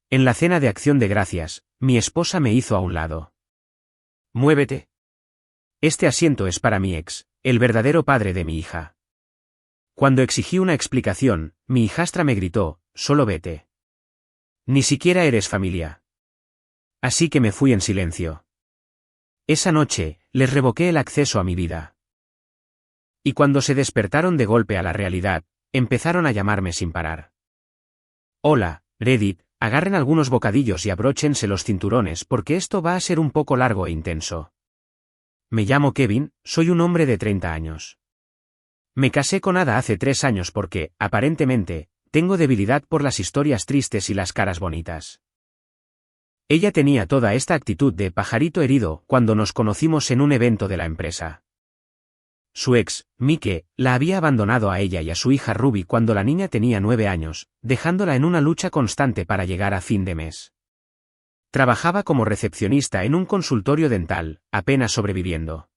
En la cena de Acción de Gracias, mi esposa me hizo a un lado. Muévete. Este asiento es para mi ex, el verdadero padre de mi hija. Cuando exigí una explicación, mi hijastra me gritó, solo vete. Ni siquiera eres familia. Así que me fui en silencio. Esa noche, les revoqué el acceso a mi vida. Y cuando se despertaron de golpe a la realidad, empezaron a llamarme sin parar. Hola, Reddit, agarren algunos bocadillos y abróchense los cinturones porque esto va a ser un poco largo e intenso. Me llamo Kevin, soy un hombre de 30 años. Me casé con Ada hace 3 años porque, aparentemente, tengo debilidad por las historias tristes y las caras bonitas. Ella tenía toda esta actitud de pajarito herido cuando nos conocimos en un evento de la empresa. Su ex, Mike, la había abandonado a ella y a su hija Ruby cuando la niña tenía 9 años, dejándola en una lucha constante para llegar a fin de mes. Trabajaba como recepcionista en un consultorio dental, apenas sobreviviendo.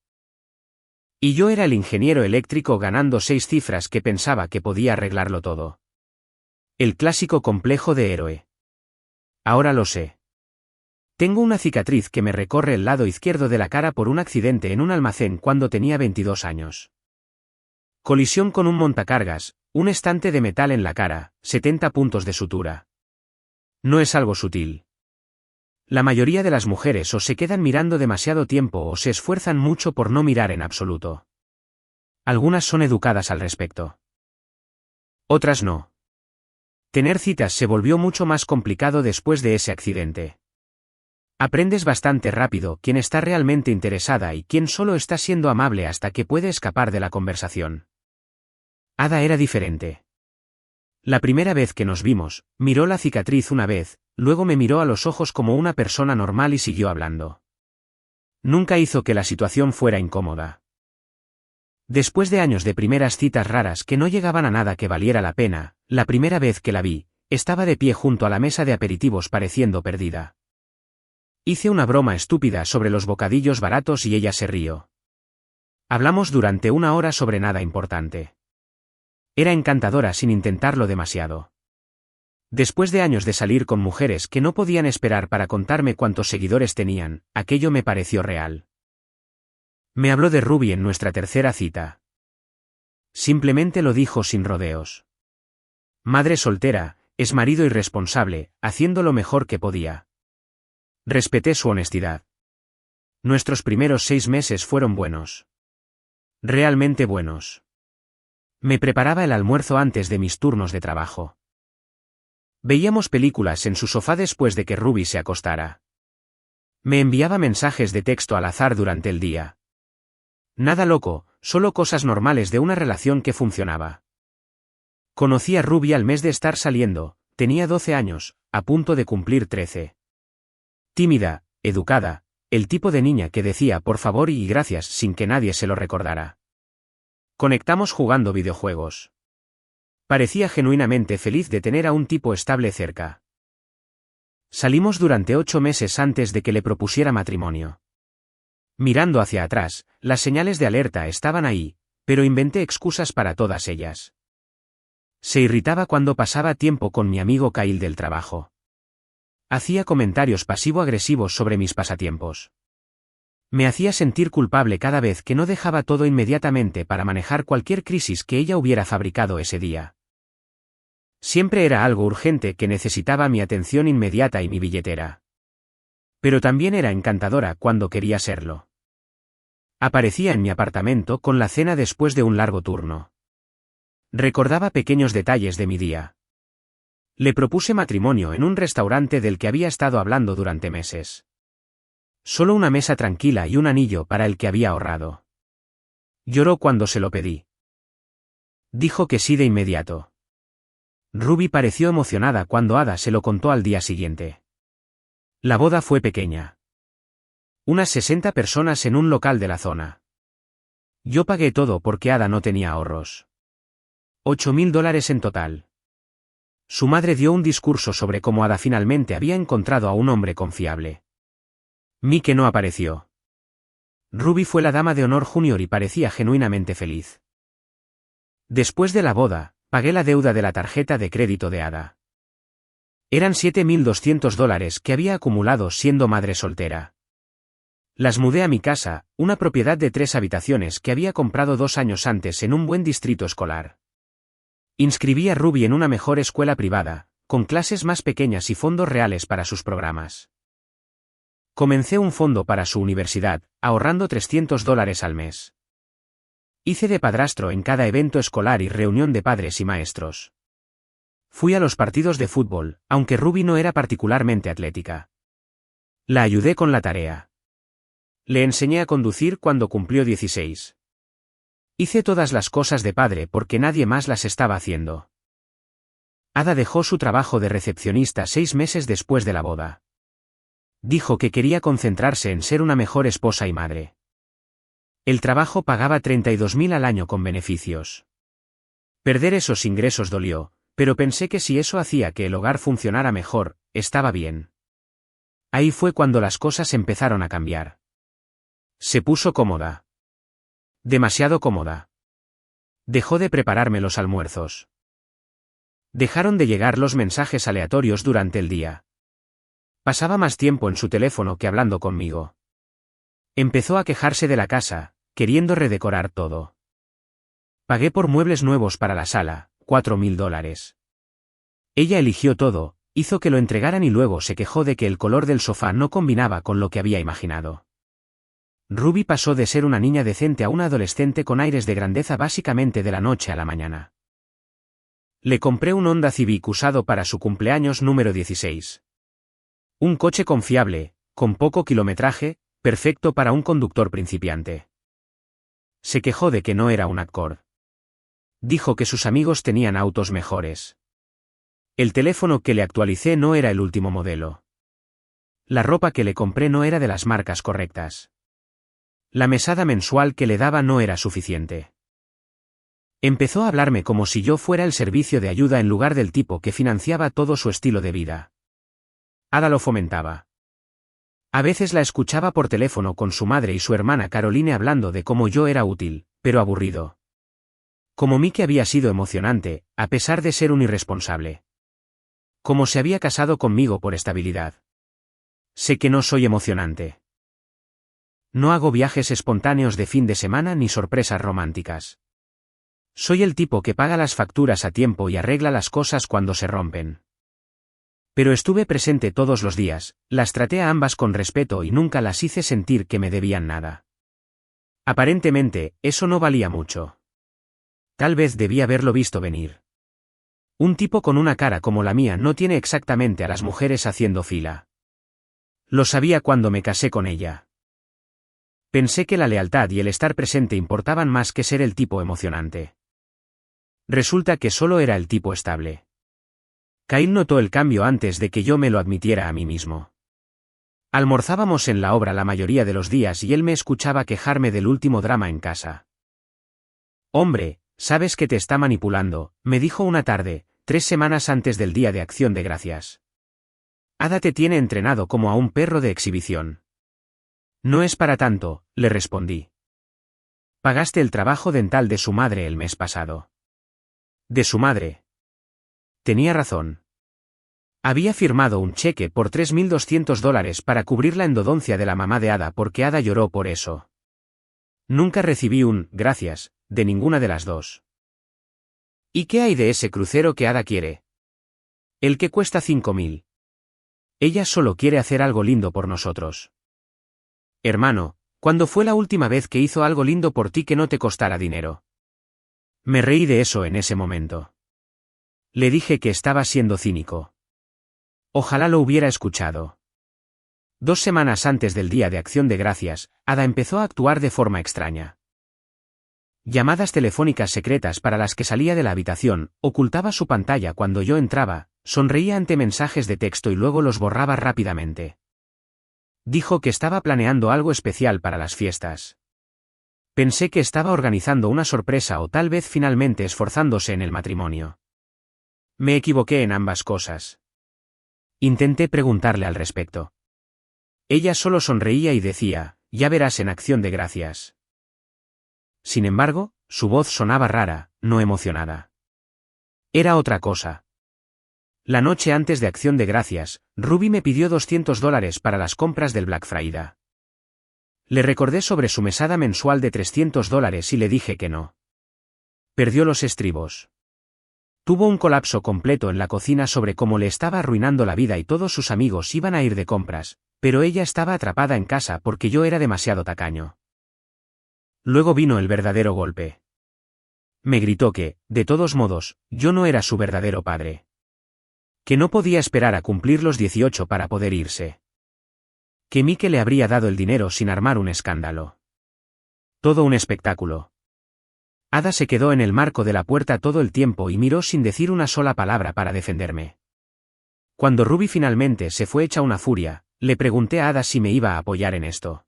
Y yo era el ingeniero eléctrico ganando 6 cifras que pensaba que podía arreglarlo todo. El clásico complejo de héroe. Ahora lo sé. Tengo una cicatriz que me recorre el lado izquierdo de la cara por un accidente en un almacén cuando tenía 22 años. Colisión con un montacargas, un estante de metal en la cara, 70 puntos de sutura. No es algo sutil. La mayoría de las mujeres o se quedan mirando demasiado tiempo o se esfuerzan mucho por no mirar en absoluto. Algunas son educadas al respecto. Otras no. Tener citas se volvió mucho más complicado después de ese accidente. Aprendes bastante rápido quién está realmente interesada y quién solo está siendo amable hasta que puede escapar de la conversación. Ada era diferente. La primera vez que nos vimos, miró la cicatriz una vez, luego me miró a los ojos como una persona normal y siguió hablando. Nunca hizo que la situación fuera incómoda. Después de años de primeras citas raras que no llegaban a nada que valiera la pena, la primera vez que la vi, estaba de pie junto a la mesa de aperitivos pareciendo perdida. Hice una broma estúpida sobre los bocadillos baratos y ella se rió. Hablamos durante 1 hora sobre nada importante. Era encantadora sin intentarlo demasiado. Después de años de salir con mujeres que no podían esperar para contarme cuántos seguidores tenían, aquello me pareció real. Me habló de Ruby en nuestra tercera cita. Simplemente lo dijo sin rodeos. Madre soltera, exmarido irresponsable, haciendo lo mejor que podía. Respeté su honestidad. Nuestros primeros 6 meses fueron buenos. Realmente buenos. Me preparaba el almuerzo antes de mis turnos de trabajo. Veíamos películas en su sofá después de que Ruby se acostara. Me enviaba mensajes de texto al azar durante el día. Nada loco, solo cosas normales de una relación que funcionaba. Conocí a Ruby al mes de estar saliendo, tenía 12 años, a punto de cumplir 13. Tímida, educada, el tipo de niña que decía por favor y gracias sin que nadie se lo recordara. Conectamos jugando videojuegos. Parecía genuinamente feliz de tener a un tipo estable cerca. Salimos durante 8 meses antes de que le propusiera matrimonio. Mirando hacia atrás, las señales de alerta estaban ahí, pero inventé excusas para todas ellas. Se irritaba cuando pasaba tiempo con mi amigo Kyle del trabajo. Hacía comentarios pasivo-agresivos sobre mis pasatiempos. Me hacía sentir culpable cada vez que no dejaba todo inmediatamente para manejar cualquier crisis que ella hubiera fabricado ese día. Siempre era algo urgente que necesitaba mi atención inmediata y mi billetera. Pero también era encantadora cuando quería serlo. Aparecía en mi apartamento con la cena después de un largo turno. Recordaba pequeños detalles de mi día. Le propuse matrimonio en un restaurante del que había estado hablando durante meses. Solo una mesa tranquila y un anillo para el que había ahorrado. Lloró cuando se lo pedí. Dijo que sí de inmediato. Ruby pareció emocionada cuando Ada se lo contó al día siguiente. La boda fue pequeña. Unas 60 personas en un local de la zona. Yo pagué todo porque Ada no tenía ahorros. $8,000 en total. Su madre dio un discurso sobre cómo Ada finalmente había encontrado a un hombre confiable. Mike no apareció. Ruby fue la dama de honor junior y parecía genuinamente feliz. Después de la boda, pagué la deuda de la tarjeta de crédito de Ada. Eran $7.200 que había acumulado siendo madre soltera. Las mudé a mi casa, una propiedad de 3 habitaciones que había comprado 2 años antes en un buen distrito escolar. Inscribí a Ruby en una mejor escuela privada, con clases más pequeñas y fondos reales para sus programas. Comencé un fondo para su universidad, ahorrando $300 al mes. Hice de padrastro en cada evento escolar y reunión de padres y maestros. Fui a los partidos de fútbol, aunque Ruby no era particularmente atlética. La ayudé con la tarea. Le enseñé a conducir cuando cumplió 16. Hice todas las cosas de padre porque nadie más las estaba haciendo. Ada dejó su trabajo de recepcionista 6 meses después de la boda. Dijo que quería concentrarse en ser una mejor esposa y madre. El trabajo pagaba $32.000 al año con beneficios. Perder esos ingresos dolió, pero pensé que si eso hacía que el hogar funcionara mejor, estaba bien. Ahí fue cuando las cosas empezaron a cambiar. Se puso cómoda. Demasiado cómoda. Dejó de prepararme los almuerzos. Dejaron de llegar los mensajes aleatorios durante el día. Pasaba más tiempo en su teléfono que hablando conmigo. Empezó a quejarse de la casa, queriendo redecorar todo. Pagué por muebles nuevos para la sala, $4.000. Ella eligió todo, hizo que lo entregaran y luego se quejó de que el color del sofá no combinaba con lo que había imaginado. Ruby pasó de ser una niña decente a una adolescente con aires de grandeza básicamente de la noche a la mañana. Le compré un Honda Civic usado para su cumpleaños número 16. Un coche confiable, con poco kilometraje, perfecto para un conductor principiante. Se quejó de que no era un Accord. Dijo que sus amigos tenían autos mejores. El teléfono que le actualicé no era el último modelo. La ropa que le compré no era de las marcas correctas. La mesada mensual que le daba no era suficiente. Empezó a hablarme como si yo fuera el servicio de ayuda en lugar del tipo que financiaba todo su estilo de vida. Ada lo fomentaba. A veces la escuchaba por teléfono con su madre y su hermana Caroline hablando de cómo yo era útil, pero aburrido. Como Mike había sido emocionante, a pesar de ser un irresponsable. Como se había casado conmigo por estabilidad. Sé que no soy emocionante. No hago viajes espontáneos de fin de semana ni sorpresas románticas. Soy el tipo que paga las facturas a tiempo y arregla las cosas cuando se rompen. Pero estuve presente todos los días, las traté a ambas con respeto y nunca las hice sentir que me debían nada. Aparentemente, eso no valía mucho. Tal vez debía haberlo visto venir. Un tipo con una cara como la mía no tiene exactamente a las mujeres haciendo fila. Lo sabía cuando me casé con ella. Pensé que la lealtad y el estar presente importaban más que ser el tipo emocionante. Resulta que solo era el tipo estable. Caín notó el cambio antes de que yo me lo admitiera a mí mismo. Almorzábamos en la obra la mayoría de los días y él me escuchaba quejarme del último drama en casa. Hombre, sabes que te está manipulando, me dijo una tarde, 3 semanas antes del Día de Acción de Gracias. Ada te tiene entrenado como a un perro de exhibición. No es para tanto, le respondí. Pagaste el trabajo dental de su madre el mes pasado. ¿De su madre? Tenía razón. Había firmado un cheque por $3.200 para cubrir la endodoncia de la mamá de Ada porque Ada lloró por eso. Nunca recibí un «gracias» de ninguna de las dos. ¿Y qué hay de ese crucero que Ada quiere? El que cuesta $5.000. Ella solo quiere hacer algo lindo por nosotros. Hermano, ¿cuándo fue la última vez que hizo algo lindo por ti que no te costara dinero? Me reí de eso en ese momento. Le dije que estaba siendo cínico. Ojalá lo hubiera escuchado. 2 semanas antes del Día de Acción de Gracias, Ada empezó a actuar de forma extraña. Llamadas telefónicas secretas para las que salía de la habitación, ocultaba su pantalla cuando yo entraba, sonreía ante mensajes de texto y luego los borraba rápidamente. Dijo que estaba planeando algo especial para las fiestas. Pensé que estaba organizando una sorpresa o tal vez finalmente esforzándose en el matrimonio. Me equivoqué en ambas cosas. Intenté preguntarle al respecto. Ella solo sonreía y decía, ya verás en Acción de Gracias. Sin embargo, su voz sonaba rara, no emocionada. Era otra cosa. La noche antes de Acción de Gracias, Ruby me pidió $200 para las compras del Black Friday. Le recordé sobre su mesada mensual de $300 y le dije que no. Perdió los estribos. Tuvo un colapso completo en la cocina sobre cómo le estaba arruinando la vida y todos sus amigos iban a ir de compras, pero ella estaba atrapada en casa porque yo era demasiado tacaño. Luego vino el verdadero golpe. Me gritó que, de todos modos, yo no era su verdadero padre. Que no podía esperar a cumplir los 18 para poder irse. Que Mike le habría dado el dinero sin armar un escándalo. Todo un espectáculo. Ada se quedó en el marco de la puerta todo el tiempo y miró sin decir una sola palabra para defenderme. Cuando Ruby finalmente se fue hecha una furia, le pregunté a Ada si me iba a apoyar en esto.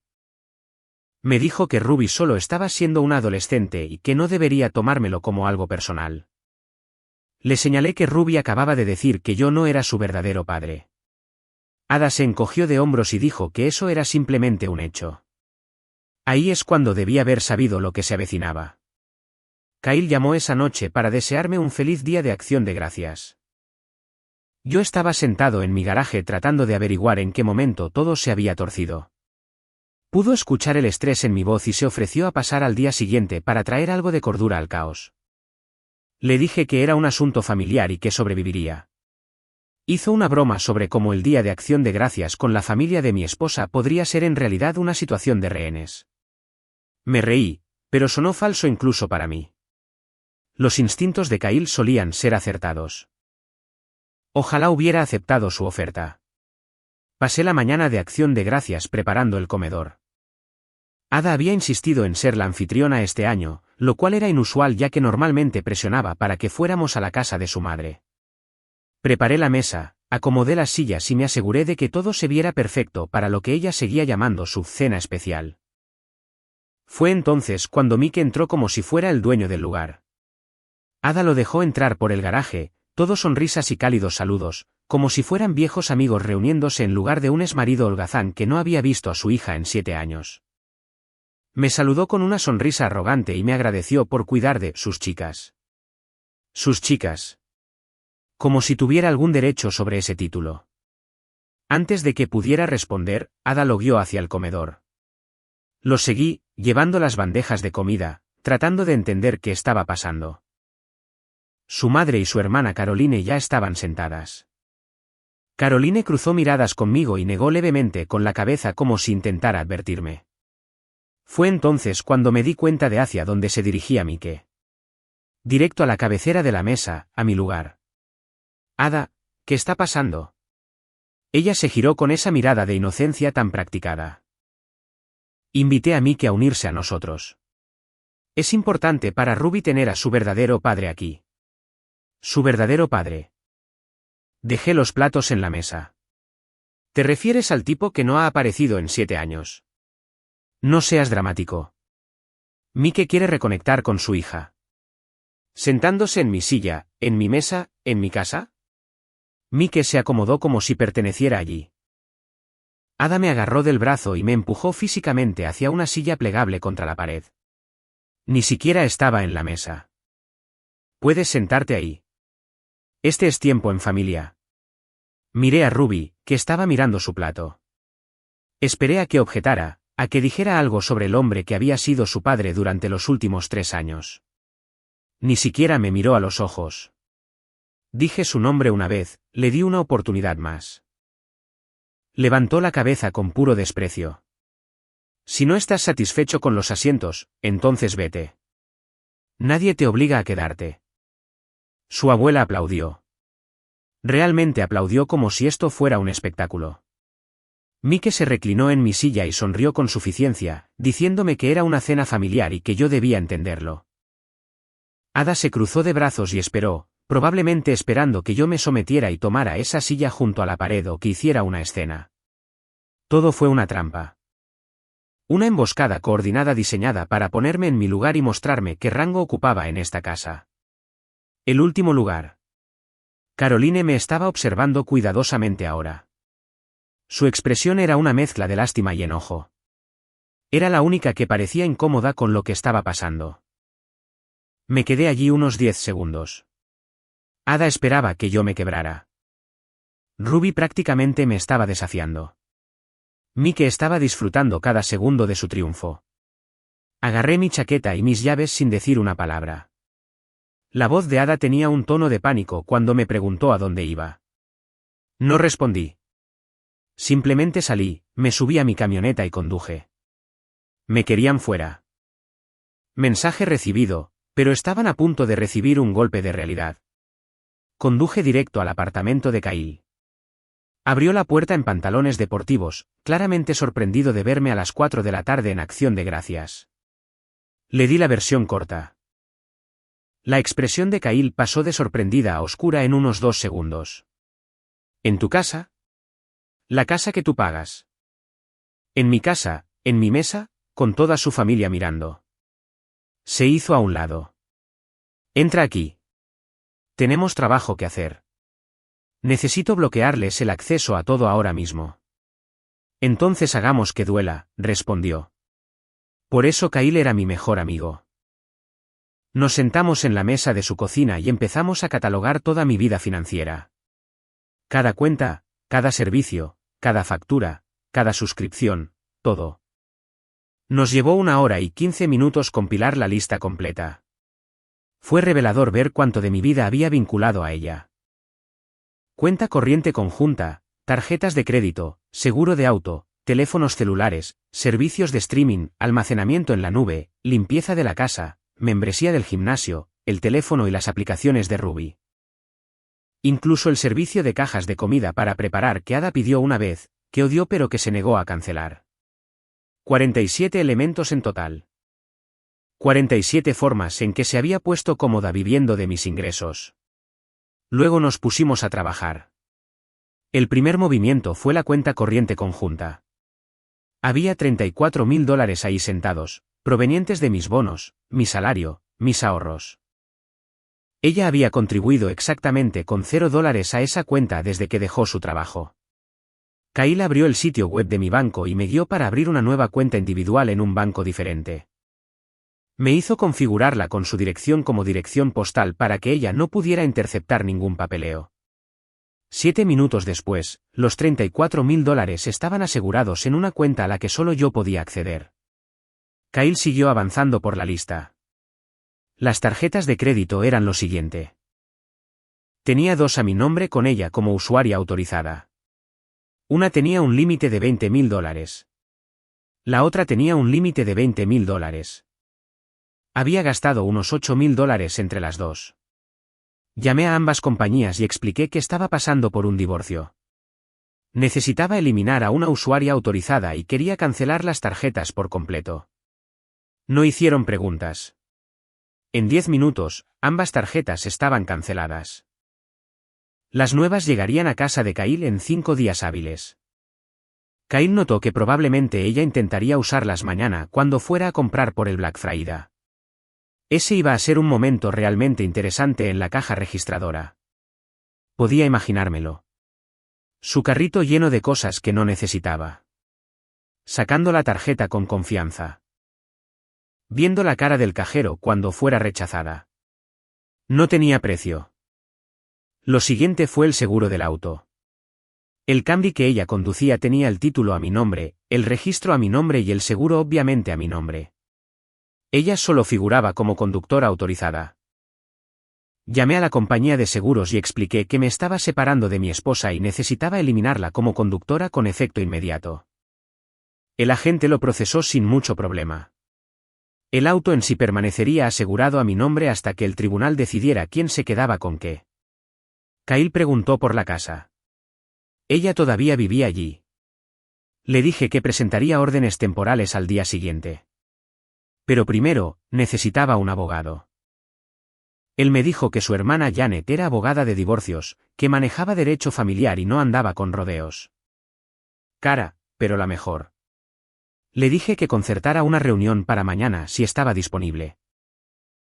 Me dijo que Ruby solo estaba siendo una adolescente y que no debería tomármelo como algo personal. Le señalé que Ruby acababa de decir que yo no era su verdadero padre. Ada se encogió de hombros y dijo que eso era simplemente un hecho. Ahí es cuando debí haber sabido lo que se avecinaba. Kyle llamó esa noche para desearme un feliz día de Acción de Gracias. Yo estaba sentado en mi garaje tratando de averiguar en qué momento todo se había torcido. Pudo escuchar el estrés en mi voz y se ofreció a pasar al día siguiente para traer algo de cordura al caos. Le dije que era un asunto familiar y que sobreviviría. Hizo una broma sobre cómo el día de Acción de Gracias con la familia de mi esposa podría ser en realidad una situación de rehenes. Me reí, pero sonó falso incluso para mí. Los instintos de Kyle solían ser acertados. Ojalá hubiera aceptado su oferta. Pasé la mañana de Acción de Gracias preparando el comedor. Ada había insistido en ser la anfitriona este año, lo cual era inusual ya que normalmente presionaba para que fuéramos a la casa de su madre. Preparé la mesa, acomodé las sillas y me aseguré de que todo se viera perfecto para lo que ella seguía llamando su cena especial. Fue entonces cuando Mike entró como si fuera el dueño del lugar. Ada lo dejó entrar por el garaje, todo sonrisas y cálidos saludos, como si fueran viejos amigos reuniéndose en lugar de un exmarido holgazán que no había visto a su hija en 7 años. Me saludó con una sonrisa arrogante y me agradeció por cuidar de sus chicas. Sus chicas. Como si tuviera algún derecho sobre ese título. Antes de que pudiera responder, Ada lo guió hacia el comedor. Lo seguí, llevando las bandejas de comida, tratando de entender qué estaba pasando. Su madre y su hermana Caroline ya estaban sentadas. Caroline cruzó miradas conmigo y negó levemente con la cabeza como si intentara advertirme. Fue entonces cuando me di cuenta de hacia dónde se dirigía Mike. Directo a la cabecera de la mesa, a mi lugar. Ada, ¿qué está pasando? Ella se giró con esa mirada de inocencia tan practicada. Invité a Mike a unirse a nosotros. Es importante para Ruby tener a su verdadero padre aquí. Su verdadero padre. Dejé los platos en la mesa. ¿Te refieres al tipo que no ha aparecido en 7 años? No seas dramático. Mike quiere reconectar con su hija. ¿Sentándose en mi silla, en mi mesa, en mi casa? Mike se acomodó como si perteneciera allí. Ada me agarró del brazo y me empujó físicamente hacia una silla plegable contra la pared. Ni siquiera estaba en la mesa. Puedes sentarte ahí. Este es tiempo en familia. Miré a Ruby, que estaba mirando su plato. Esperé a que objetara, a que dijera algo sobre el hombre que había sido su padre durante los últimos 3 años. Ni siquiera me miró a los ojos. Dije su nombre una vez, le di una oportunidad más. Levantó la cabeza con puro desprecio. Si no estás satisfecho con los asientos, entonces vete. Nadie te obliga a quedarte. Su abuela aplaudió. Realmente aplaudió como si esto fuera un espectáculo. Mike se reclinó en mi silla y sonrió con suficiencia, diciéndome que era una cena familiar y que yo debía entenderlo. Ada se cruzó de brazos y esperó, probablemente esperando que yo me sometiera y tomara esa silla junto a la pared o que hiciera una escena. Todo fue una trampa. Una emboscada coordinada diseñada para ponerme en mi lugar y mostrarme qué rango ocupaba en esta casa. El último lugar. Caroline me estaba observando cuidadosamente ahora. Su expresión era una mezcla de lástima y enojo. Era la única que parecía incómoda con lo que estaba pasando. Me quedé allí unos 10 segundos. Ada esperaba que yo me quebrara. Ruby prácticamente me estaba desafiando. Mike estaba disfrutando cada segundo de su triunfo. Agarré mi chaqueta y mis llaves sin decir una palabra. La voz de Ada tenía un tono de pánico cuando me preguntó a dónde iba. No respondí. Simplemente salí, me subí a mi camioneta y conduje. Me querían fuera. Mensaje recibido, pero estaban a punto de recibir un golpe de realidad. Conduje directo al apartamento de Kyle. Abrió la puerta en pantalones deportivos, claramente sorprendido de verme a las 4 de la tarde en Acción de Gracias. Le di la versión corta. La expresión de Kyle pasó de sorprendida a oscura en unos 2 segundos. ¿En tu casa? La casa que tú pagas. En mi casa, en mi mesa, con toda su familia mirando. Se hizo a un lado. Entra aquí. Tenemos trabajo que hacer. Necesito bloquearles el acceso a todo ahora mismo. Entonces hagamos que duela, respondió. Por eso Kyle era mi mejor amigo. Nos sentamos en la mesa de su cocina y empezamos a catalogar toda mi vida financiera. Cada cuenta, cada servicio, cada factura, cada suscripción, todo. Nos llevó 1 hora y 15 minutos compilar la lista completa. Fue revelador ver cuánto de mi vida había vinculado a ella. Cuenta corriente conjunta, tarjetas de crédito, seguro de auto, teléfonos celulares, servicios de streaming, almacenamiento en la nube, limpieza de la casa, membresía del gimnasio, el teléfono y las aplicaciones de Ruby. Incluso el servicio de cajas de comida para preparar que Ada pidió una vez, que odió pero que se negó a cancelar. 47 elementos en total. 47 formas en que se había puesto cómoda viviendo de mis ingresos. Luego nos pusimos a trabajar. El primer movimiento fue la cuenta corriente conjunta. Había $34,000 ahí sentados, provenientes de mis bonos, mi salario, mis ahorros. Ella había contribuido exactamente con $0 a esa cuenta desde que dejó su trabajo. Kyle abrió el sitio web de mi banco y me guió para abrir una nueva cuenta individual en un banco diferente. Me hizo configurarla con su dirección como dirección postal para que ella no pudiera interceptar ningún papeleo. 7 minutos después, los $34,000 estaban asegurados en una cuenta a la que solo yo podía acceder. Kyle siguió avanzando por la lista. Las tarjetas de crédito eran lo siguiente. Tenía 2 a mi nombre con ella como usuaria autorizada. Una tenía un límite de $20,000. La otra tenía un límite de $20,000. Había gastado unos $8,000 entre las dos. Llamé a ambas compañías y expliqué que estaba pasando por un divorcio. Necesitaba eliminar a una usuaria autorizada y quería cancelar las tarjetas por completo. No hicieron preguntas. En 10 minutos, ambas tarjetas estaban canceladas. Las nuevas llegarían a casa de Kyle en 5 días hábiles. Kyle notó que probablemente ella intentaría usarlas mañana cuando fuera a comprar por el Black Friday. Ese iba a ser un momento realmente interesante en la caja registradora. Podía imaginármelo. Su carrito lleno de cosas que no necesitaba. Sacando la tarjeta con confianza. Viendo la cara del cajero cuando fuera rechazada. No tenía precio. Lo siguiente fue el seguro del auto. El Camry que ella conducía tenía el título a mi nombre, el registro a mi nombre y el seguro obviamente a mi nombre. Ella solo figuraba como conductora autorizada. Llamé a la compañía de seguros y expliqué que me estaba separando de mi esposa y necesitaba eliminarla como conductora con efecto inmediato. El agente lo procesó sin mucho problema. El auto en sí permanecería asegurado a mi nombre hasta que el tribunal decidiera quién se quedaba con qué. Kyle preguntó por la casa. Ella todavía vivía allí. Le dije que presentaría órdenes temporales al día siguiente. Pero primero, necesitaba un abogado. Él me dijo que su hermana Janet era abogada de divorcios, que manejaba derecho familiar y no andaba con rodeos. Cara, pero la mejor. Le dije que concertara una reunión para mañana si estaba disponible.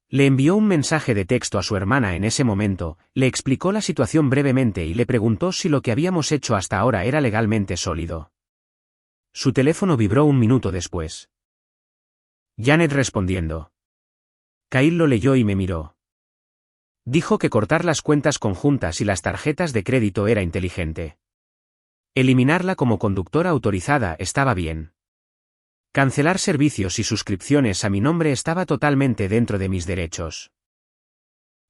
Le envió un mensaje de texto a su hermana en ese momento, le explicó la situación brevemente y le preguntó si lo que habíamos hecho hasta ahora era legalmente sólido. Su teléfono vibró 1 minuto después. Janet respondiendo. Kyle lo leyó y me miró. Dijo que cortar las cuentas conjuntas y las tarjetas de crédito era inteligente. Eliminarla como conductora autorizada estaba bien. Cancelar servicios y suscripciones a mi nombre estaba totalmente dentro de mis derechos.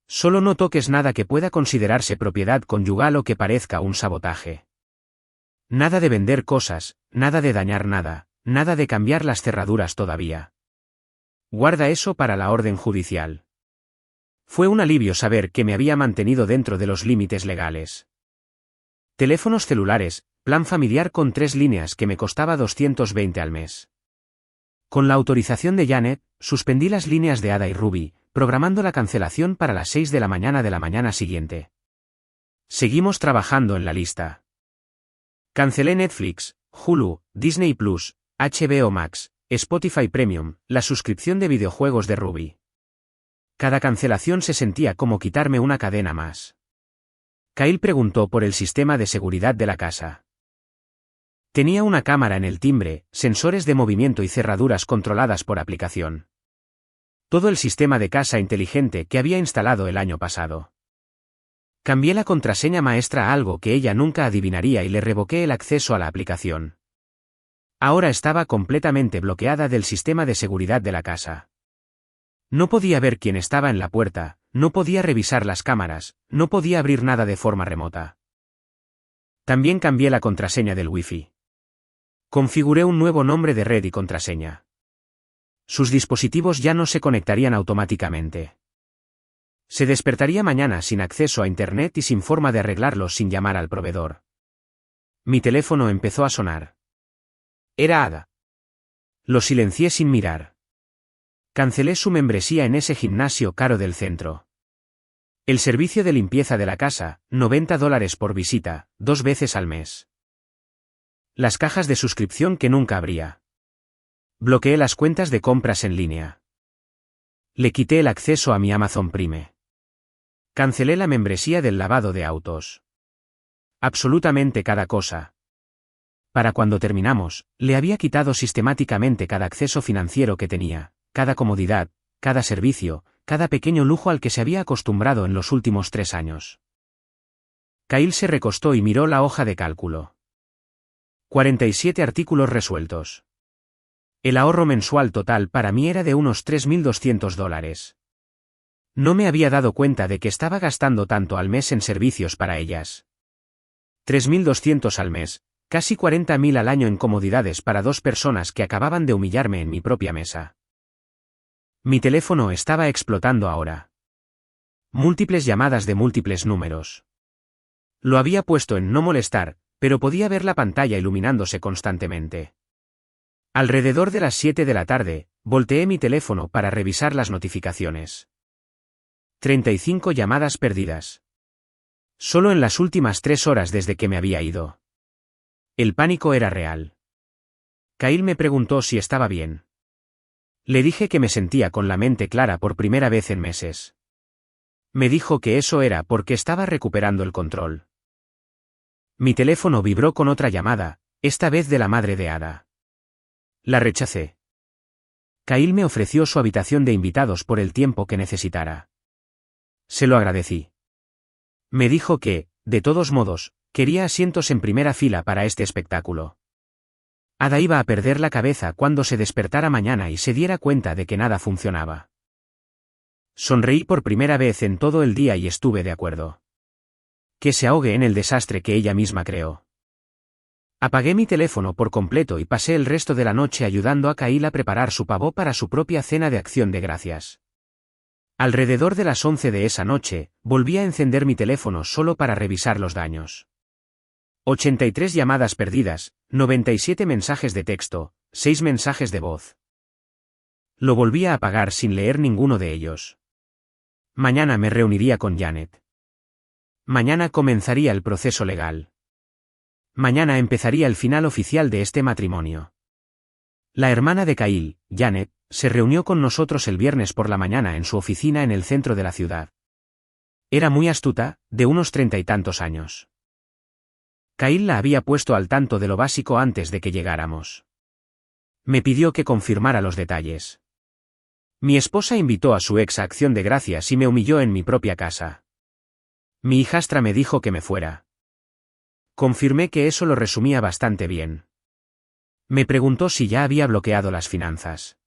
Solo no toques nada que pueda considerarse propiedad conyugal o que parezca un sabotaje. Nada de vender cosas, nada de dañar nada, nada de cambiar las cerraduras todavía. Guarda eso para la orden judicial. Fue un alivio saber que me había mantenido dentro de los límites legales. Teléfonos celulares, plan familiar con 3 líneas que me costaba 220 al mes. Con la autorización de Janet, suspendí las líneas de Ada y Ruby, programando la cancelación para las 6 de la mañana siguiente. Seguimos trabajando en la lista. Cancelé Netflix, Hulu, Disney Plus, HBO Max, Spotify Premium, la suscripción de videojuegos de Ruby. Cada cancelación se sentía como quitarme una cadena más. Kyle preguntó por el sistema de seguridad de la casa. Tenía una cámara en el timbre, sensores de movimiento y cerraduras controladas por aplicación. Todo el sistema de casa inteligente que había instalado el año pasado. Cambié la contraseña maestra a algo que ella nunca adivinaría y le revoqué el acceso a la aplicación. Ahora estaba completamente bloqueada del sistema de seguridad de la casa. No podía ver quién estaba en la puerta, no podía revisar las cámaras, no podía abrir nada de forma remota. También cambié la contraseña del Wi-Fi. Configuré un nuevo nombre de red y contraseña. Sus dispositivos ya no se conectarían automáticamente. Se despertaría mañana sin acceso a Internet y sin forma de arreglarlos sin llamar al proveedor. Mi teléfono empezó a sonar. Era Ada. Lo silencié sin mirar. Cancelé su membresía en ese gimnasio caro del centro. El servicio de limpieza de la casa, $90 por visita, 2 veces al mes. Las cajas de suscripción que nunca abría. Bloqueé las cuentas de compras en línea. Le quité el acceso a mi Amazon Prime. Cancelé la membresía del lavado de autos. Absolutamente cada cosa. Para cuando terminamos, le había quitado sistemáticamente cada acceso financiero que tenía, cada comodidad, cada servicio, cada pequeño lujo al que se había acostumbrado en los últimos 3 años. Kyle se recostó y miró la hoja de cálculo. 47 artículos resueltos. El ahorro mensual total para mí era de unos $3.200. No me había dado cuenta de que estaba gastando tanto al mes en servicios para ellas. 3.200 al mes, casi 40.000 al año en comodidades para 2 personas que acababan de humillarme en mi propia mesa. Mi teléfono estaba explotando ahora. Múltiples llamadas de múltiples números. Lo había puesto en no molestar, pero podía ver la pantalla iluminándose constantemente. Alrededor de las 7 de la tarde, volteé mi teléfono para revisar las notificaciones. 35 llamadas perdidas. Solo en las últimas 3 horas desde que me había ido. El pánico era real. Kyle me preguntó si estaba bien. Le dije que me sentía con la mente clara por primera vez en meses. Me dijo que eso era porque estaba recuperando el control. Mi teléfono vibró con otra llamada, esta vez de la madre de Ada. La rechacé. Kyle me ofreció su habitación de invitados por el tiempo que necesitara. Se lo agradecí. Me dijo que, de todos modos, quería asientos en primera fila para este espectáculo. Ada iba a perder la cabeza cuando se despertara mañana y se diera cuenta de que nada funcionaba. Sonreí por primera vez en todo el día y estuve de acuerdo. Que se ahogue en el desastre que ella misma creó. Apagué mi teléfono por completo y pasé el resto de la noche ayudando a Kyle a preparar su pavó para su propia cena de acción de gracias. Alrededor de las 11 de esa noche, volví a encender mi teléfono solo para revisar los daños. 83 llamadas perdidas, 97 mensajes de texto, 6 mensajes de voz. Lo volví a apagar sin leer ninguno de ellos. Mañana me reuniría con Janet. Mañana comenzaría el proceso legal. Mañana empezaría el final oficial de este matrimonio. La hermana de Kyle, Janet, se reunió con nosotros el viernes por la mañana en su oficina en el centro de la ciudad. Era muy astuta, de unos 30 y tantos años. Kyle la había puesto al tanto de lo básico antes de que llegáramos. Me pidió que confirmara los detalles. Mi esposa invitó a su ex a acción de gracias y me humilló en mi propia casa. Mi hijastra me dijo que me fuera. Confirmé que eso lo resumía bastante bien. Me preguntó si ya había bloqueado las finanzas.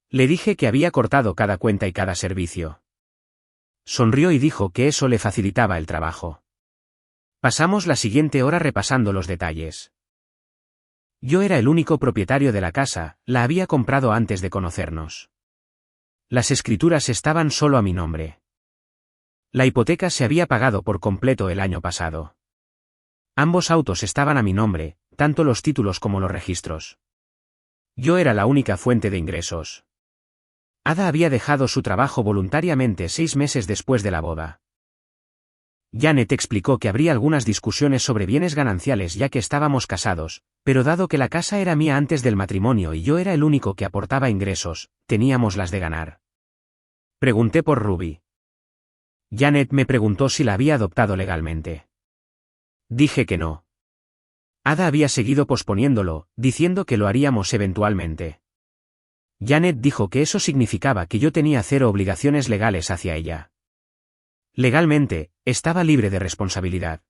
Le dije que había cortado cada cuenta y cada servicio. Sonrió y dijo que eso le facilitaba el trabajo. Pasamos la siguiente hora repasando los detalles. Yo era el único propietario de la casa, la había comprado antes de conocernos. Las escrituras estaban solo a mi nombre. La hipoteca se había pagado por completo el año pasado. Ambos autos estaban a mi nombre, tanto los títulos como los registros. Yo era la única fuente de ingresos. Ada había dejado su trabajo voluntariamente 6 meses después de la boda. Janet explicó que habría algunas discusiones sobre bienes gananciales ya que estábamos casados, pero dado que la casa era mía antes del matrimonio y yo era el único que aportaba ingresos, teníamos las de ganar. Pregunté por Ruby. Janet me preguntó si la había adoptado legalmente. Dije que no. Ada había seguido posponiéndolo, diciendo que lo haríamos eventualmente. Janet dijo que eso significaba que yo tenía 0 obligaciones legales hacia ella. Legalmente, estaba libre de responsabilidad.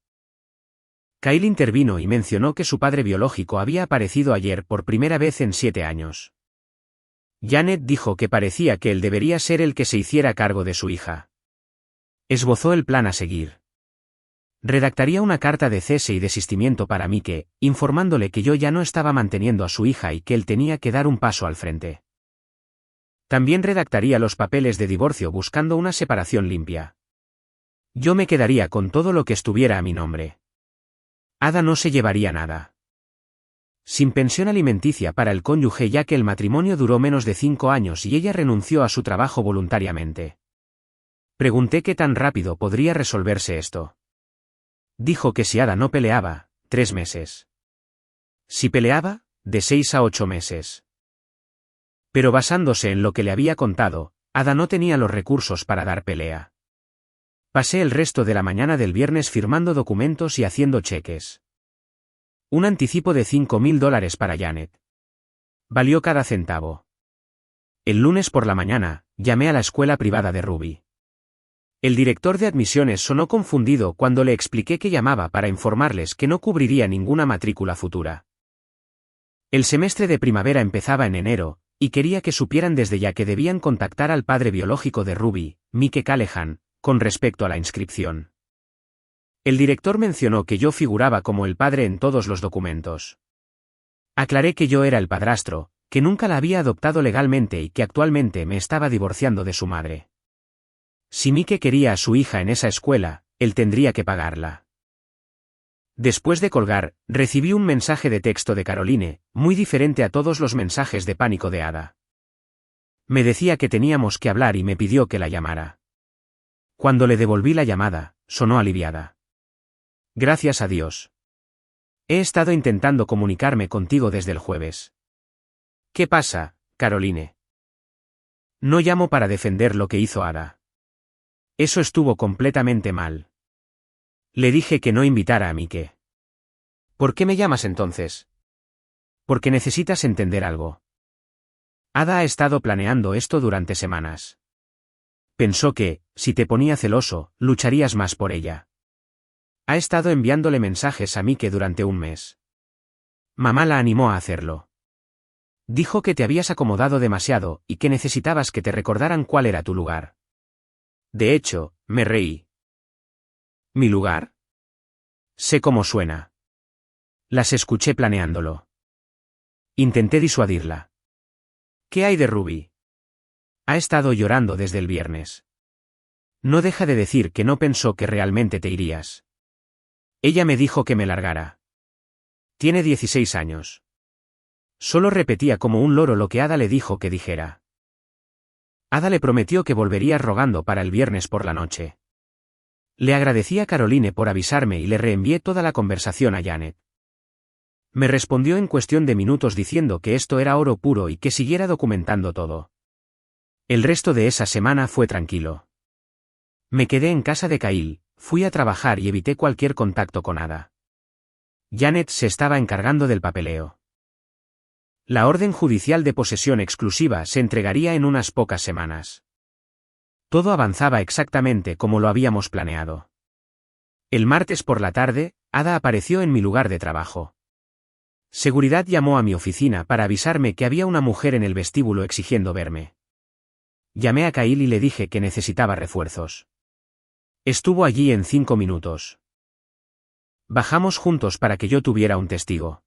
Kyle intervino y mencionó que su padre biológico había aparecido ayer por primera vez en 7 años. Janet dijo que parecía que él debería ser el que se hiciera cargo de su hija. Esbozó el plan a seguir. Redactaría una carta de cese y desistimiento para Mike, informándole que yo ya no estaba manteniendo a su hija y que él tenía que dar un paso al frente. También redactaría los papeles de divorcio buscando una separación limpia. Yo me quedaría con todo lo que estuviera a mi nombre. Ada no se llevaría nada. Sin pensión alimenticia para el cónyuge ya que el matrimonio duró menos de 5 años y ella renunció a su trabajo voluntariamente. Pregunté qué tan rápido podría resolverse esto. Dijo que si Ada no peleaba, 3 meses. Si peleaba, de 6 a 8 meses. Pero basándose en lo que le había contado, Ada no tenía los recursos para dar pelea. Pasé el resto de la mañana del viernes firmando documentos y haciendo cheques. Un anticipo de $5,000 para Janet. Valió cada centavo. El lunes por la mañana, llamé a la escuela privada de Ruby. El director de admisiones sonó confundido cuando le expliqué que llamaba para informarles que no cubriría ninguna matrícula futura. El semestre de primavera empezaba en enero, y quería que supieran desde ya que debían contactar al padre biológico de Ruby, Mike Callahan, con respecto a la inscripción. El director mencionó que yo figuraba como el padre en todos los documentos. Aclaré que yo era el padrastro, que nunca la había adoptado legalmente y que actualmente me estaba divorciando de su madre. Si Mike quería a su hija en esa escuela, él tendría que pagarla. Después de colgar, recibí un mensaje de texto de Caroline, muy diferente a todos los mensajes de pánico de Ada. Me decía que teníamos que hablar y me pidió que la llamara. Cuando le devolví la llamada, sonó aliviada. Gracias a Dios. He estado intentando comunicarme contigo desde el jueves. ¿Qué pasa, Caroline? No llamo para defender lo que hizo Ada. Eso estuvo completamente mal. Le dije que no invitara a Mike. ¿Por qué me llamas entonces? Porque necesitas entender algo. Ada ha estado planeando esto durante semanas. Pensó que, si te ponía celoso, lucharías más por ella. Ha estado enviándole mensajes a Mike durante un mes. Mamá la animó a hacerlo. Dijo que te habías acomodado demasiado y que necesitabas que te recordaran cuál era tu lugar. De hecho, me reí. ¿Mi lugar? Sé cómo suena. Las escuché planeándolo. Intenté disuadirla. ¿Qué hay de Ruby? Ha estado llorando desde el viernes. No deja de decir que no pensó que realmente te irías. Ella me dijo que me largara. Tiene 16 años. Solo repetía como un loro lo que Ada le dijo que dijera. Ada le prometió que volvería rogando para el viernes por la noche. Le agradecí a Caroline por avisarme y le reenvié toda la conversación a Janet. Me respondió en cuestión de minutos diciendo que esto era oro puro y que siguiera documentando todo. El resto de esa semana fue tranquilo. Me quedé en casa de Kyle, fui a trabajar y evité cualquier contacto con Ada. Janet se estaba encargando del papeleo. La orden judicial de posesión exclusiva se entregaría en unas pocas semanas. Todo avanzaba exactamente como lo habíamos planeado. El martes por la tarde, Ada apareció en mi lugar de trabajo. Seguridad llamó a mi oficina para avisarme que había una mujer en el vestíbulo exigiendo verme. Llamé a Kyle y le dije que necesitaba refuerzos. Estuvo allí en 5 minutos. Bajamos juntos para que yo tuviera un testigo.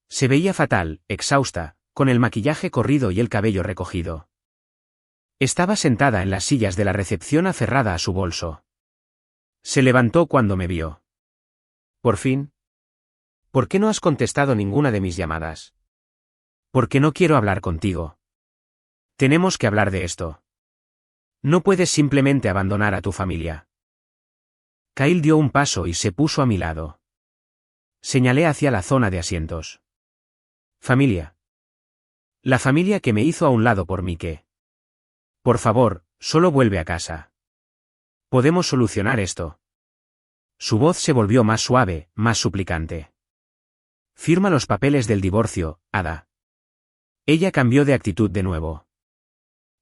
Se veía fatal, exhausta, con el maquillaje corrido y el cabello recogido. Estaba sentada en las sillas de la recepción aferrada a su bolso. Se levantó cuando me vio. Por fin. ¿Por qué no has contestado ninguna de mis llamadas? Porque no quiero hablar contigo. Tenemos que hablar de esto. No puedes simplemente abandonar a tu familia. Kyle dio un paso y se puso a mi lado. Señalé hacia la zona de asientos. Familia. La familia que me hizo a un lado por Mike. Por favor, solo vuelve a casa. Podemos solucionar esto. Su voz se volvió más suave, más suplicante. Firma los papeles del divorcio, Ada. Ella cambió de actitud de nuevo.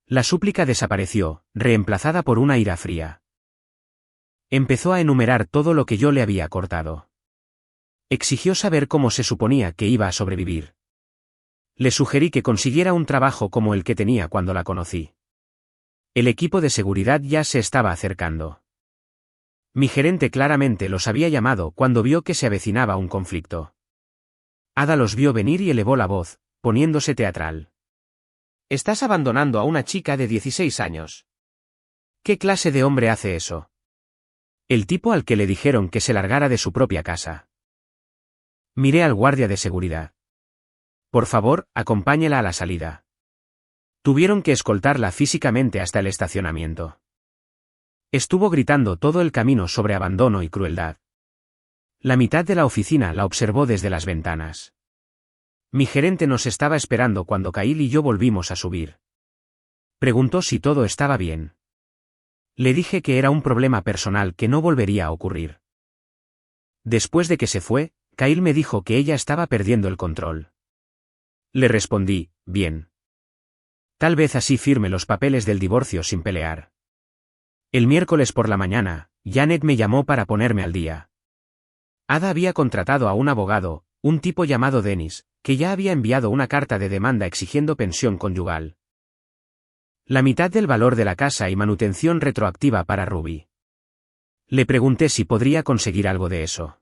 La súplica desapareció, reemplazada por una ira fría. Empezó a enumerar todo lo que yo le había cortado. Exigió saber cómo se suponía que iba a sobrevivir. Le sugerí que consiguiera un trabajo como el que tenía cuando la conocí. El equipo de seguridad ya se estaba acercando. Mi gerente claramente los había llamado cuando vio que se avecinaba un conflicto. Ada los vio venir y elevó la voz, poniéndose teatral. Estás abandonando a una chica de 16 años. ¿Qué clase de hombre hace eso? El tipo al que le dijeron que se largara de su propia casa. Miré al guardia de seguridad. Por favor, acompáñela a la salida. Tuvieron que escoltarla físicamente hasta el estacionamiento. Estuvo gritando todo el camino sobre abandono y crueldad. La mitad de la oficina la observó desde las ventanas. Mi gerente nos estaba esperando cuando Kyle y yo volvimos a subir. Preguntó si todo estaba bien. Le dije que era un problema personal que no volvería a ocurrir. Después de que se fue, Kyle me dijo que ella estaba perdiendo el control. Le respondí, bien. Tal vez así firme los papeles del divorcio sin pelear. El miércoles por la mañana, Janet me llamó para ponerme al día. Ada había contratado a un abogado, un tipo llamado Dennis, que ya había enviado una carta de demanda exigiendo pensión conyugal. La mitad del valor de la casa y manutención retroactiva para Ruby. Le pregunté si podría conseguir algo de eso.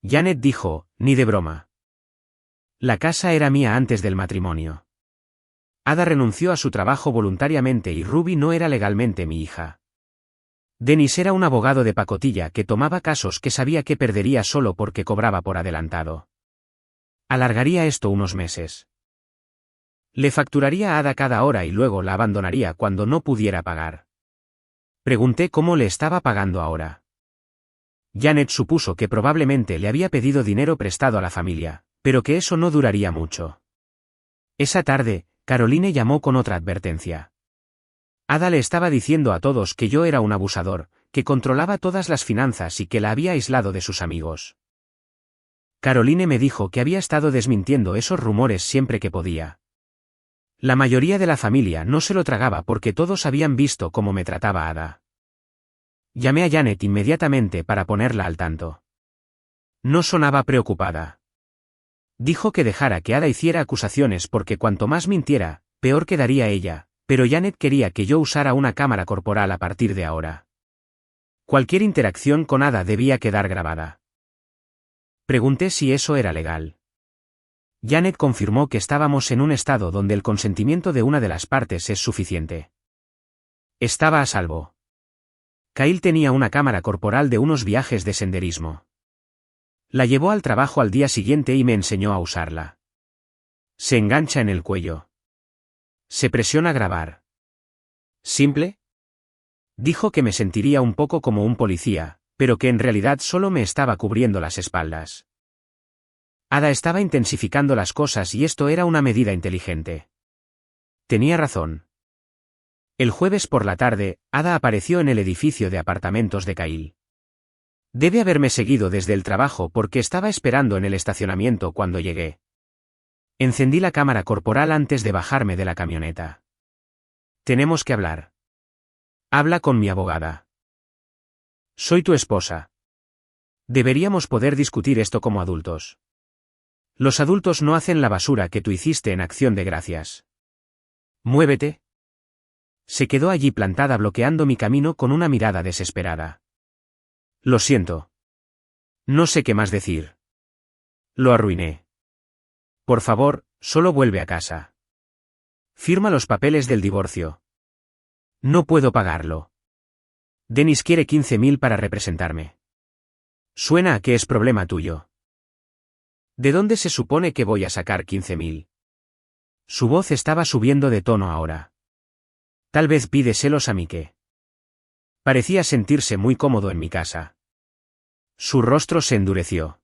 Janet dijo, ni de broma. La casa era mía antes del matrimonio. Ada renunció a su trabajo voluntariamente y Ruby no era legalmente mi hija. Dennis era un abogado de pacotilla que tomaba casos que sabía que perdería solo porque cobraba por adelantado. Alargaría esto unos meses. Le facturaría a Ada cada hora y luego la abandonaría cuando no pudiera pagar. Pregunté cómo le estaba pagando ahora. Janet supuso que probablemente le había pedido dinero prestado a la familia, pero que eso no duraría mucho. Esa tarde, Caroline llamó con otra advertencia. Ada le estaba diciendo a todos que yo era un abusador, que controlaba todas las finanzas y que la había aislado de sus amigos. Caroline me dijo que había estado desmintiendo esos rumores siempre que podía. La mayoría de la familia no se lo tragaba porque todos habían visto cómo me trataba Ada. Llamé a Janet inmediatamente para ponerla al tanto. No sonaba preocupada. Dijo que dejara que Ada hiciera acusaciones porque cuanto más mintiera, peor quedaría ella, pero Janet quería que yo usara una cámara corporal a partir de ahora. Cualquier interacción con Ada debía quedar grabada. Pregunté si eso era legal. Janet confirmó que estábamos en un estado donde el consentimiento de una de las partes es suficiente. Estaba a salvo. Kyle tenía una cámara corporal de unos viajes de senderismo. La llevó al trabajo al día siguiente y me enseñó a usarla. Se engancha en el cuello. Se presiona a grabar. ¿Simple? Dijo que me sentiría un poco como un policía, pero que en realidad solo me estaba cubriendo las espaldas. Ada estaba intensificando las cosas y esto era una medida inteligente. Tenía razón. El jueves por la tarde, Ada apareció en el edificio de apartamentos de Kyle. Debe haberme seguido desde el trabajo porque estaba esperando en el estacionamiento cuando llegué. Encendí la cámara corporal antes de bajarme de la camioneta. Tenemos que hablar. Habla con mi abogada. Soy tu esposa. Deberíamos poder discutir esto como adultos. Los adultos no hacen la basura que tú hiciste en Acción de Gracias. Muévete. Se quedó allí plantada bloqueando mi camino con una mirada desesperada. Lo siento. No sé qué más decir. Lo arruiné. Por favor, solo vuelve a casa. Firma los papeles del divorcio. No puedo pagarlo. Dennis quiere 15.000 para representarme. Suena a que es problema tuyo. ¿De dónde se supone que voy a sacar 15.000? Su voz estaba subiendo de tono ahora. Tal vez pide celos a Mike. Parecía sentirse muy cómodo en mi casa. Su rostro se endureció.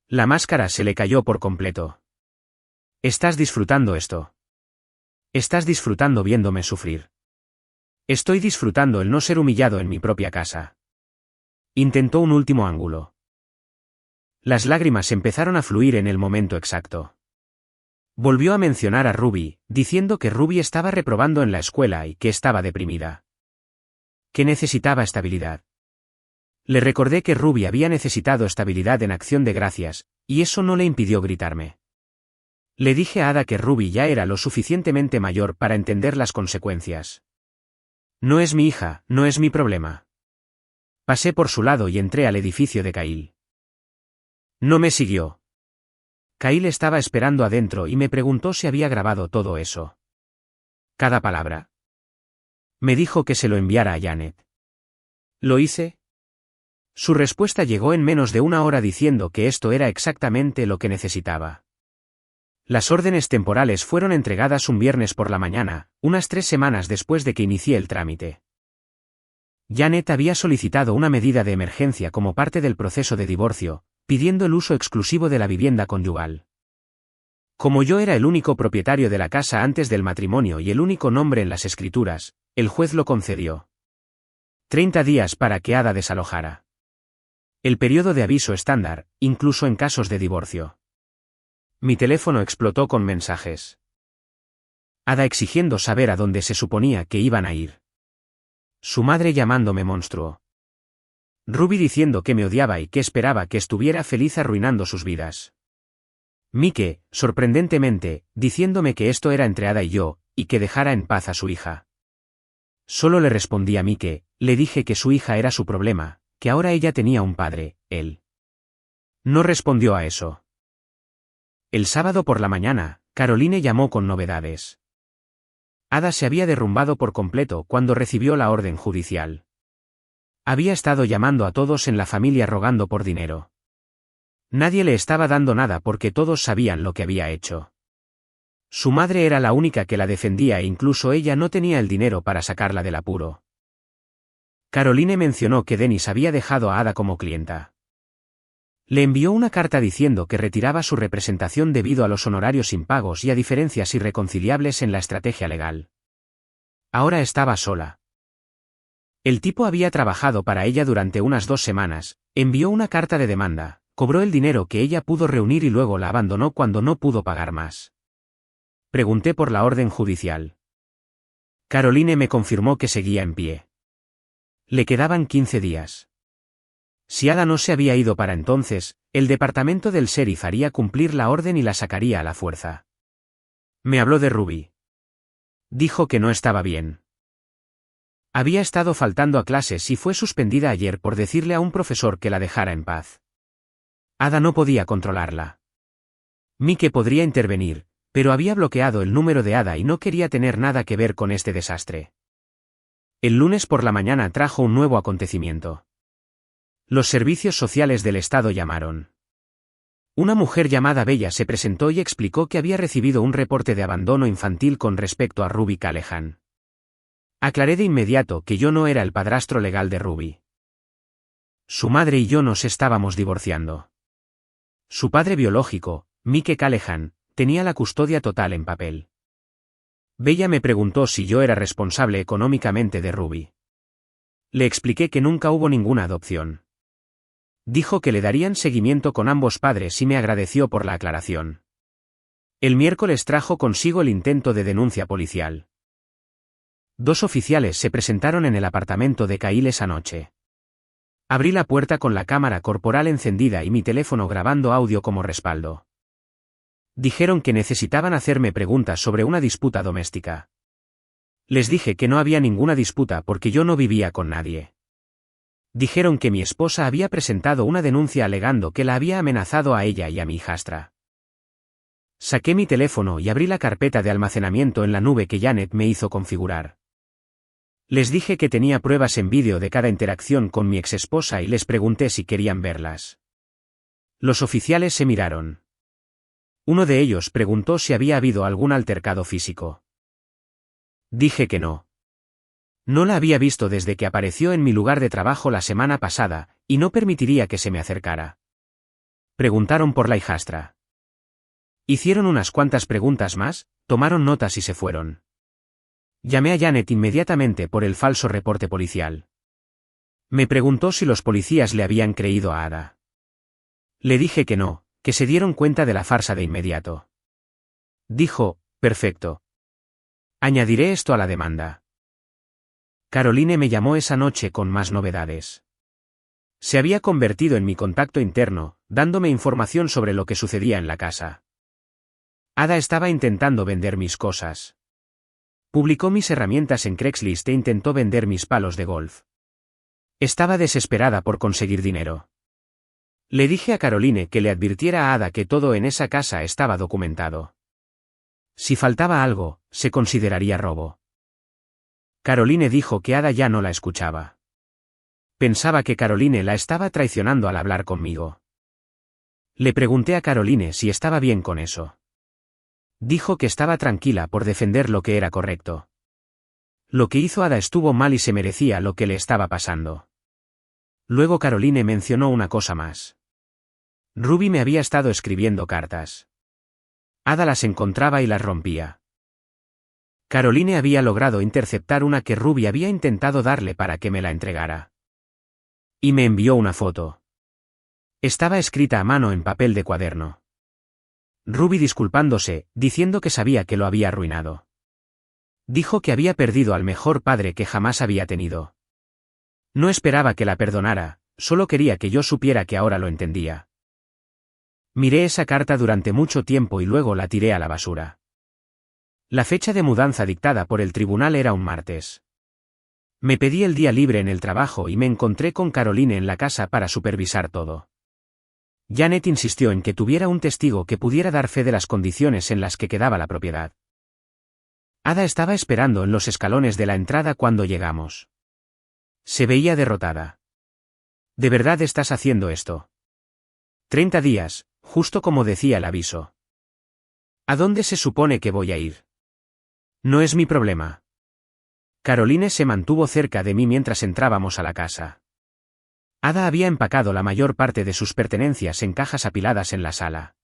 La máscara se le cayó por completo. ¿Estás disfrutando esto? ¿Estás disfrutando viéndome sufrir? Estoy disfrutando el no ser humillado en mi propia casa. Intentó un último ángulo. Las lágrimas empezaron a fluir en el momento exacto. Volvió a mencionar a Ruby, diciendo que Ruby estaba reprobando en la escuela y que estaba deprimida. Que necesitaba estabilidad. Le recordé que Ruby había necesitado estabilidad en Acción de Gracias, y eso no le impidió gritarme. Le dije a Ada que Ruby ya era lo suficientemente mayor para entender las consecuencias. No es mi hija, no es mi problema. Pasé por su lado y entré al edificio de Kyle. No me siguió. Kyle estaba esperando adentro y me preguntó si había grabado todo eso. Cada palabra. Me dijo que se lo enviara a Janet. ¿Lo hice? Su respuesta llegó en menos de una hora diciendo que esto era exactamente lo que necesitaba. Las órdenes temporales fueron entregadas un viernes por la mañana, unas 3 semanas después de que inicié el trámite. Janet había solicitado una medida de emergencia como parte del proceso de divorcio, pidiendo el uso exclusivo de la vivienda conyugal. Como yo era el único propietario de la casa antes del matrimonio y el único nombre en las escrituras, el juez lo concedió. 30 días para que Ada desalojara. El periodo de aviso estándar, incluso en casos de divorcio. Mi teléfono explotó con mensajes. Ada exigiendo saber a dónde se suponía que iban a ir. Su madre llamándome monstruo. Ruby diciendo que me odiaba y que esperaba que estuviera feliz arruinando sus vidas. Mike, sorprendentemente, diciéndome que esto era entre Ada y yo, y que dejara en paz a su hija. Solo le respondí a Mike, le dije que su hija era su problema, que ahora ella tenía un padre, él. No respondió a eso. El sábado por la mañana, Caroline llamó con novedades. Ada se había derrumbado por completo cuando recibió la orden judicial. Había estado llamando a todos en la familia rogando por dinero. Nadie le estaba dando nada porque todos sabían lo que había hecho. Su madre era la única que la defendía e incluso ella no tenía el dinero para sacarla del apuro. Caroline mencionó que Dennis había dejado a Ada como clienta. Le envió una carta diciendo que retiraba su representación debido a los honorarios impagos y a diferencias irreconciliables en la estrategia legal. Ahora estaba sola. El tipo había trabajado para ella durante unas 2 semanas, envió una carta de demanda, cobró el dinero que ella pudo reunir y luego la abandonó cuando no pudo pagar más. Pregunté por la orden judicial. Caroline me confirmó que seguía en pie. Le quedaban 15 días. Si Ada no se había ido para entonces, el departamento del sheriff haría cumplir la orden y la sacaría a la fuerza. Me habló de Ruby. Dijo que no estaba bien. Había estado faltando a clases y fue suspendida ayer por decirle a un profesor que la dejara en paz. Ada no podía controlarla. Mike podría intervenir, pero había bloqueado el número de Ada y no quería tener nada que ver con este desastre. El lunes por la mañana trajo un nuevo acontecimiento. Los servicios sociales del estado llamaron. Una mujer llamada Bella se presentó y explicó que había recibido un reporte de abandono infantil con respecto a Ruby Callahan. Aclaré de inmediato que yo no era el padrastro legal de Ruby. Su madre y yo nos estábamos divorciando. Su padre biológico, Mike Callahan, tenía la custodia total en papel. Bella me preguntó si yo era responsable económicamente de Ruby. Le expliqué que nunca hubo ninguna adopción. Dijo que le darían seguimiento con ambos padres y me agradeció por la aclaración. El miércoles trajo consigo el intento de denuncia policial. 2 oficiales se presentaron en el apartamento de Kyle esa noche. Abrí la puerta con la cámara corporal encendida y mi teléfono grabando audio como respaldo. Dijeron que necesitaban hacerme preguntas sobre una disputa doméstica. Les dije que no había ninguna disputa porque yo no vivía con nadie. Dijeron que mi esposa había presentado una denuncia alegando que la había amenazado a ella y a mi hijastra. Saqué mi teléfono y abrí la carpeta de almacenamiento en la nube que Janet me hizo configurar. Les dije que tenía pruebas en vídeo de cada interacción con mi exesposa y les pregunté si querían verlas. Los oficiales se miraron. Uno de ellos preguntó si había habido algún altercado físico. Dije que no. No la había visto desde que apareció en mi lugar de trabajo la semana pasada, y no permitiría que se me acercara. Preguntaron por la hijastra. Hicieron unas cuantas preguntas más, tomaron notas y se fueron. Llamé a Janet inmediatamente por el falso reporte policial. Me preguntó si los policías le habían creído a Ada. Le dije que no, que se dieron cuenta de la farsa de inmediato. Dijo, perfecto. Añadiré esto a la demanda. Caroline me llamó esa noche con más novedades. Se había convertido en mi contacto interno, dándome información sobre lo que sucedía en la casa. Ada estaba intentando vender mis cosas. Publicó mis herramientas en Craigslist e intentó vender mis palos de golf. Estaba desesperada por conseguir dinero. Le dije a Caroline que le advirtiera a Ada que todo en esa casa estaba documentado. Si faltaba algo, se consideraría robo. Caroline dijo que Ada ya no la escuchaba. Pensaba que Caroline la estaba traicionando al hablar conmigo. Le pregunté a Caroline si estaba bien con eso. Dijo que estaba tranquila por defender lo que era correcto. Lo que hizo Ada estuvo mal y se merecía lo que le estaba pasando. Luego Caroline mencionó una cosa más. Ruby me había estado escribiendo cartas. Ada las encontraba y las rompía. Caroline había logrado interceptar una que Ruby había intentado darle para que me la entregara. Y me envió una foto. Estaba escrita a mano en papel de cuaderno. Ruby disculpándose, diciendo que sabía que lo había arruinado. Dijo que había perdido al mejor padre que jamás había tenido. No esperaba que la perdonara, solo quería que yo supiera que ahora lo entendía. Miré esa carta durante mucho tiempo y luego la tiré a la basura. La fecha de mudanza dictada por el tribunal era un martes. Me pedí el día libre en el trabajo y me encontré con Caroline en la casa para supervisar todo. Janet insistió en que tuviera un testigo que pudiera dar fe de las condiciones en las que quedaba la propiedad. Ada estaba esperando en los escalones de la entrada cuando llegamos. Se veía derrotada. ¿De verdad estás haciendo esto? 30 días, justo como decía el aviso. ¿A dónde se supone que voy a ir? No es mi problema. Caroline se mantuvo cerca de mí mientras entrábamos a la casa. Ada había empacado la mayor parte de sus pertenencias en cajas apiladas en la sala.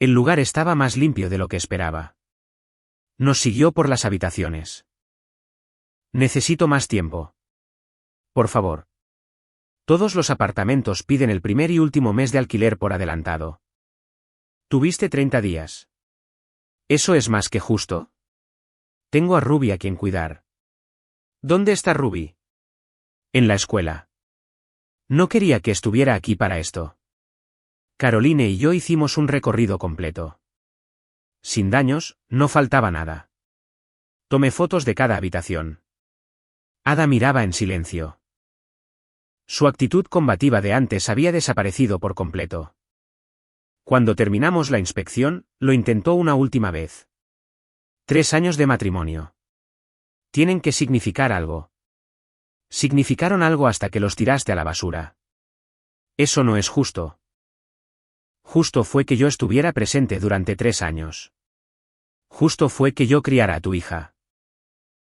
El lugar estaba más limpio de lo que esperaba. Nos siguió por las habitaciones. Necesito más tiempo. Por favor. Todos los apartamentos piden el primer y último mes de alquiler por adelantado. Tuviste 30 días. ¿Eso es más que justo? Tengo a Ruby a quien cuidar. ¿Dónde está Ruby? En la escuela. No quería que estuviera aquí para esto. Caroline y yo hicimos un recorrido completo. Sin daños, no faltaba nada. Tomé fotos de cada habitación. Ada miraba en silencio. Su actitud combativa de antes había desaparecido por completo. Cuando terminamos la inspección, lo intentó una última vez. 3 años de matrimonio. Tienen que significar algo. Significaron algo hasta que los tiraste a la basura. Eso no es justo. Justo fue que yo estuviera presente durante 3 años. Justo fue que yo criara a tu hija.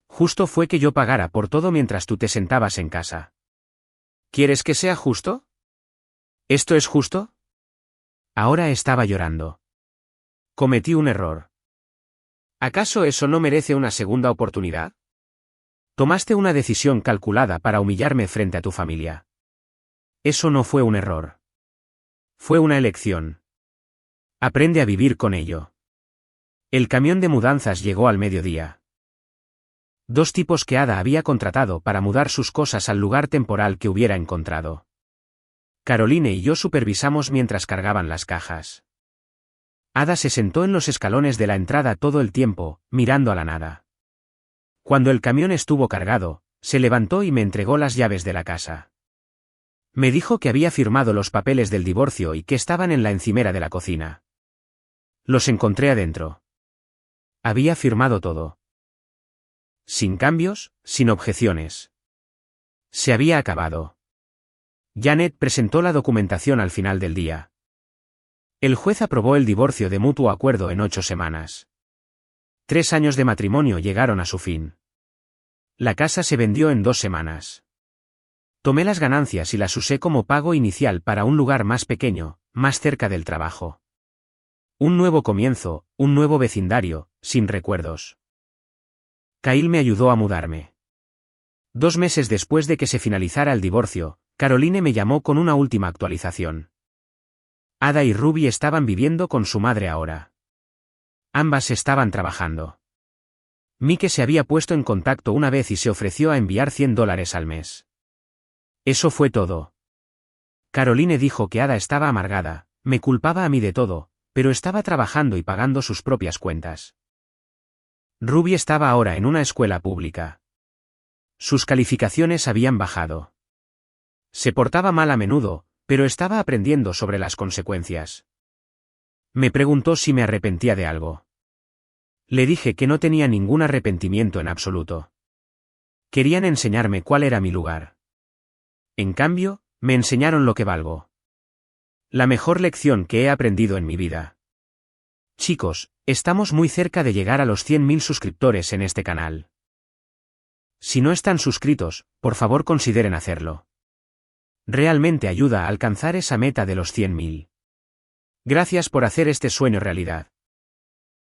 Justo fue que yo pagara por todo mientras tú te sentabas en casa. ¿Quieres que sea justo? ¿Esto es justo? Ahora estaba llorando. Cometí un error. ¿Acaso eso no merece una segunda oportunidad? Tomaste una decisión calculada para humillarme frente a tu familia. Eso no fue un error. Fue una elección. Aprende a vivir con ello. El camión de mudanzas llegó al mediodía. 2 tipos que Ada había contratado para mudar sus cosas al lugar temporal que hubiera encontrado. Caroline y yo supervisamos mientras cargaban las cajas. Ada se sentó en los escalones de la entrada todo el tiempo, mirando a la nada. Cuando el camión estuvo cargado, se levantó y me entregó las llaves de la casa. Me dijo que había firmado los papeles del divorcio y que estaban en la encimera de la cocina. Los encontré adentro. Había firmado todo. Sin cambios, sin objeciones. Se había acabado. Janet presentó la documentación al final del día. El juez aprobó el divorcio de mutuo acuerdo en 8 semanas. 3 años de matrimonio llegaron a su fin. La casa se vendió en 2 semanas. Tomé las ganancias y las usé como pago inicial para un lugar más pequeño, más cerca del trabajo. Un nuevo comienzo, un nuevo vecindario, sin recuerdos. Kyle me ayudó a mudarme. 2 meses después de que se finalizara el divorcio, Caroline me llamó con una última actualización. Ada y Ruby estaban viviendo con su madre ahora. Ambas estaban trabajando. Mike se había puesto en contacto una vez y se ofreció a enviar $100 al mes. Eso fue todo. Caroline dijo que Ada estaba amargada, me culpaba a mí de todo, pero estaba trabajando y pagando sus propias cuentas. Ruby estaba ahora en una escuela pública. Sus calificaciones habían bajado. Se portaba mal a menudo, pero estaba aprendiendo sobre las consecuencias. Me preguntó si me arrepentía de algo. Le dije que no tenía ningún arrepentimiento en absoluto. Querían enseñarme cuál era mi lugar. En cambio, me enseñaron lo que valgo. La mejor lección que he aprendido en mi vida. Chicos, estamos muy cerca de llegar a los 100.000 suscriptores en este canal. Si no están suscritos, por favor consideren hacerlo. Realmente ayuda a alcanzar esa meta de los 100.000. Gracias por hacer este sueño realidad.